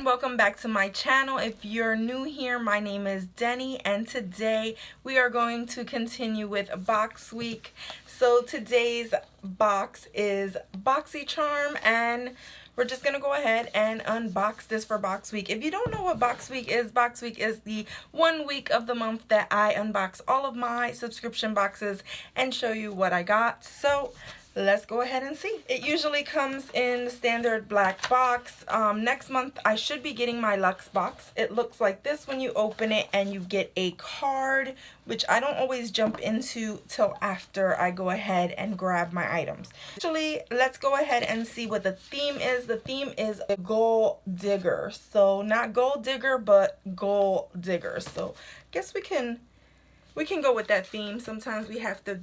Welcome back to my channel. If you're new here, my name is Denny, and today we are going to continue with box week. So today's box is Boxy Charm, and we're just gonna go ahead and unbox this for box week. If you don't know what box week is the 1 week of the month that I unbox all of my subscription boxes and show you what I got. So let's go ahead and see. It usually comes in the standard black box. Next month I should be getting my Luxe box. It looks like this when you open it, and you get a card, which I don't always jump into till after I go ahead and grab my items. Actually, let's go ahead and see what the theme is. The theme is a gold digger. So not gold digger, but gold digger. So I guess we can go with that theme. Sometimes we have to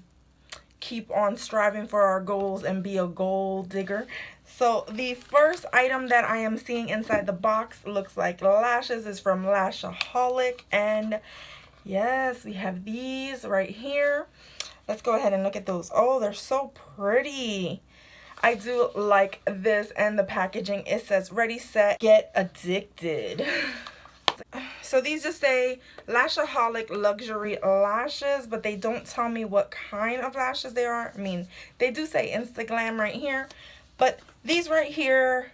keep on striving for our goals and be a gold digger. So the first item that I am seeing inside the box looks like lashes. Is from Lashaholic, and yes, we have these right here. Let's go ahead and look at those. Oh, they're so pretty. I do like this, and the packaging, it says ready, set, get addicted. So these just say Lashaholic luxury lashes, but they don't tell me what kind of lashes they are. I mean, they do say Instaglam right here, but these right here,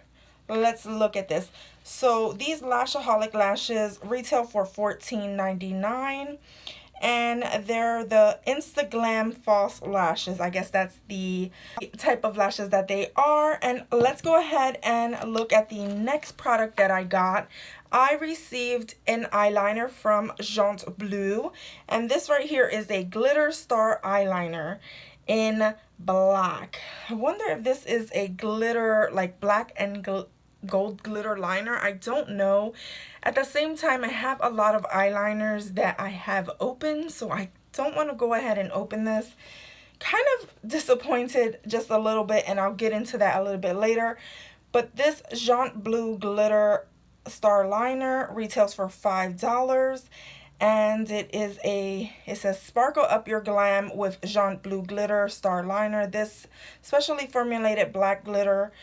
let's look at this. So these Lashaholic lashes retail for $14.99, and they're the Instaglam false lashes. I guess that's the type of lashes that they are. And let's go ahead and look at the next product that I got. I received an eyeliner from Jaunt Bleu, and this right here is a glitter star eyeliner in black. I wonder if this is a glitter, like black and gold glitter liner. I don't know. At the same time, I have a lot of eyeliners that I have open, so I don't want to go ahead and open this. Kind of disappointed just a little bit, and I'll get into that a little bit later. But this Jaunt Bleu glitter star liner retails for $5, and it says sparkle up your glam with Jaunt Bleu glitter star liner. This specially formulated black glitter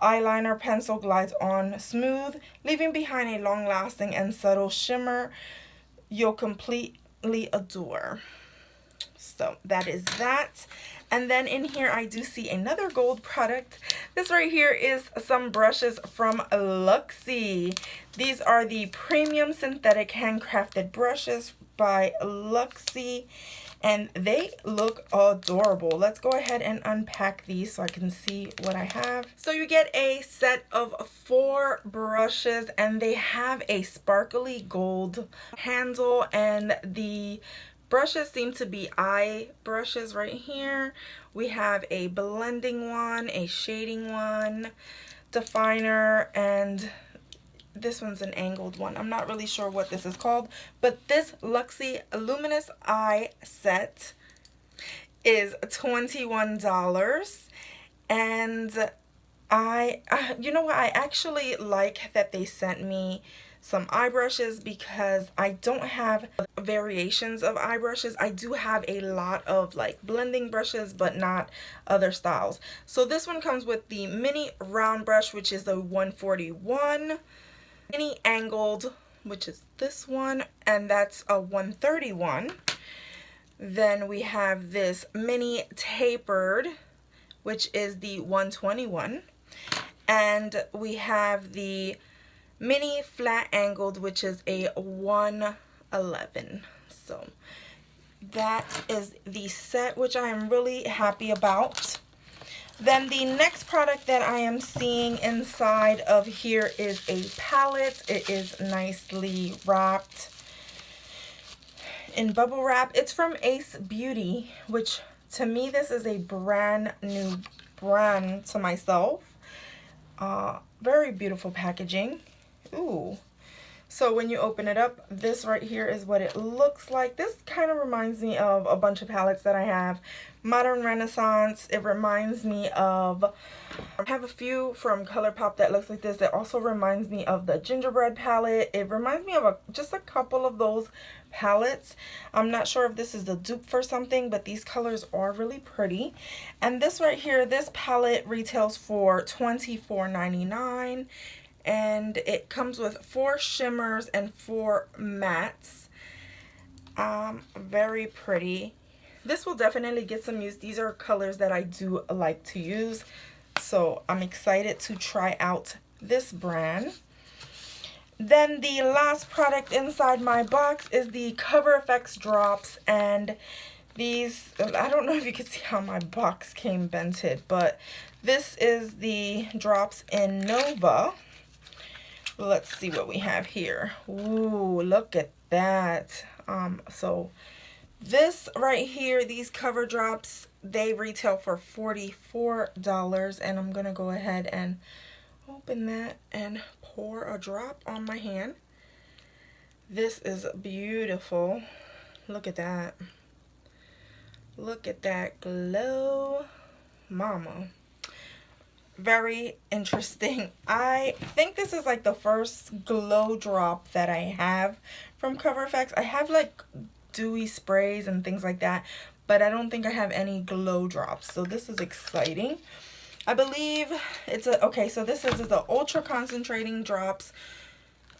eyeliner pencil glides on smooth, leaving behind a long-lasting and subtle shimmer you'll completely adore. So that is that. And then in here I do see another gold product. This right here is some brushes from Luxie. These are the premium synthetic handcrafted brushes by Luxie, and they look adorable. Let's go ahead and unpack these so I can see what I have. So you get a set of 4 brushes, and they have a sparkly gold handle, and the brushes seem to be eye brushes right here. We have a blending one, a shading one, definer, and this one's an angled one. I'm not really sure what this is called, but this Luxie Luminous Eye Set is $21. And you know what, I actually like that they sent me some eye brushes, because I don't have variations of eye brushes. I do have a lot of like blending brushes, but not other styles. So this one comes with the mini round brush, which is the 141, mini angled, which is this one, and that's a 131. Then we have this mini tapered, which is the 121, and we have the mini flat angled, which is a 111. So that is the set, which I am really happy about. Then the next product that I am seeing inside of here is a palette. It is nicely wrapped in bubble wrap. It's from Ace Beauty, which to me this is a brand new brand to myself. Very beautiful packaging. Ooh. So when you open it up, this right here is what it looks like. This kind of reminds me of a bunch of palettes that I have. Modern Renaissance. It reminds me of, I have a few from ColourPop that looks like this. It also reminds me of the Gingerbread palette. It reminds me of just a couple of those palettes. I'm not sure if this is the dupe for something, but these colors are really pretty. And this right here, this palette retails for $24.99. And it comes with 4 shimmers and 4 mattes. Very pretty. This will definitely get some use. These are colors that I do like to use, so I'm excited to try out this brand. Then the last product inside my box is the Cover FX drops, and these, I don't know if you can see how my box came bented, but this is the drops in Nova. Let's see what we have here. Ooh, look at that. So this right here, these cover drops, they retail for $44, and I'm gonna go ahead and open that and pour a drop on my hand. This is beautiful. Look at that. Look at that glow, mama. Very interesting. I think this is like the first glow drop that I have from Cover FX. I have like dewy sprays and things like that, but I don't think I have any glow drops, so this is exciting. I believe it's a, okay, so this is the ultra concentrating drops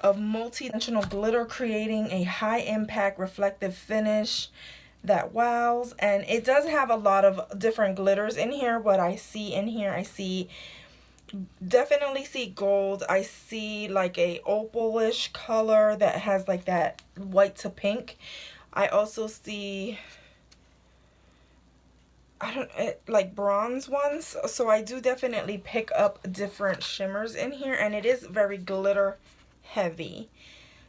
of multi-dimensional glitter, creating a high impact reflective finish that wows. And it does have a lot of different glitters in here. What I see in here, I see, definitely see gold. I see like a opalish color that has like that white to pink. I also see, like bronze ones. So I do definitely pick up different shimmers in here, and it is very glitter heavy.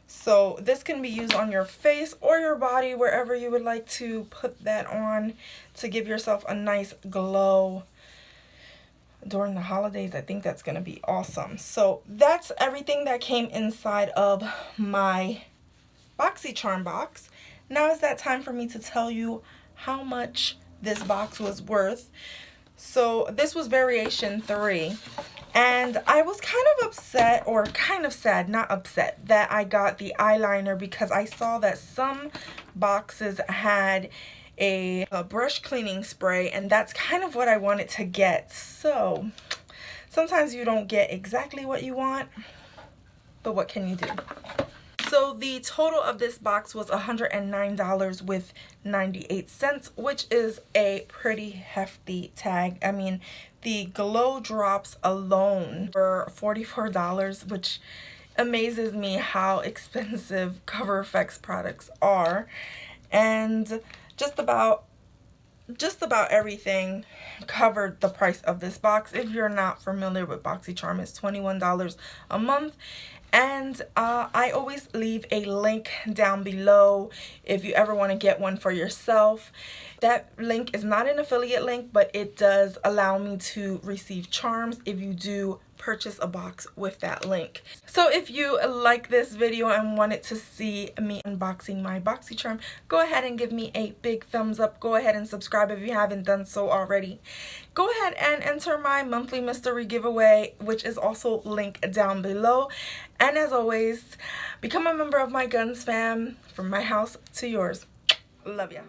So this can be used on your face or your body, wherever you would like to put that on to give yourself a nice glow during the holidays. I think that's going to be awesome. So that's everything that came inside of my BoxyCharm box. Now is that time for me to tell you how much this box was worth. So this was variation 3. And I was kind of upset, or kind of sad, not upset, that I got the eyeliner, because I saw that some boxes had a brush cleaning spray, and that's kind of what I wanted to get. So sometimes you don't get exactly what you want, but what can you do? So the total of this box was $109.98, which is a pretty hefty tag. I mean, the glow drops alone were $44, which amazes me how expensive Cover FX products are. And just about everything covered the price of this box. If you're not familiar with BoxyCharm, it's $21 a month. And I always leave a link down below if you ever want to get one for yourself. That link is not an affiliate link, but it does allow me to receive charms if you do purchase a box with that link. So if you like this video and wanted to see me unboxing my BoxyCharm, go ahead and give me a big thumbs up. Go ahead and subscribe if you haven't done so already. Go ahead and enter my monthly mystery giveaway, which is also linked down below. And as always, become a member of my GonzFam, from my house to yours. Love ya.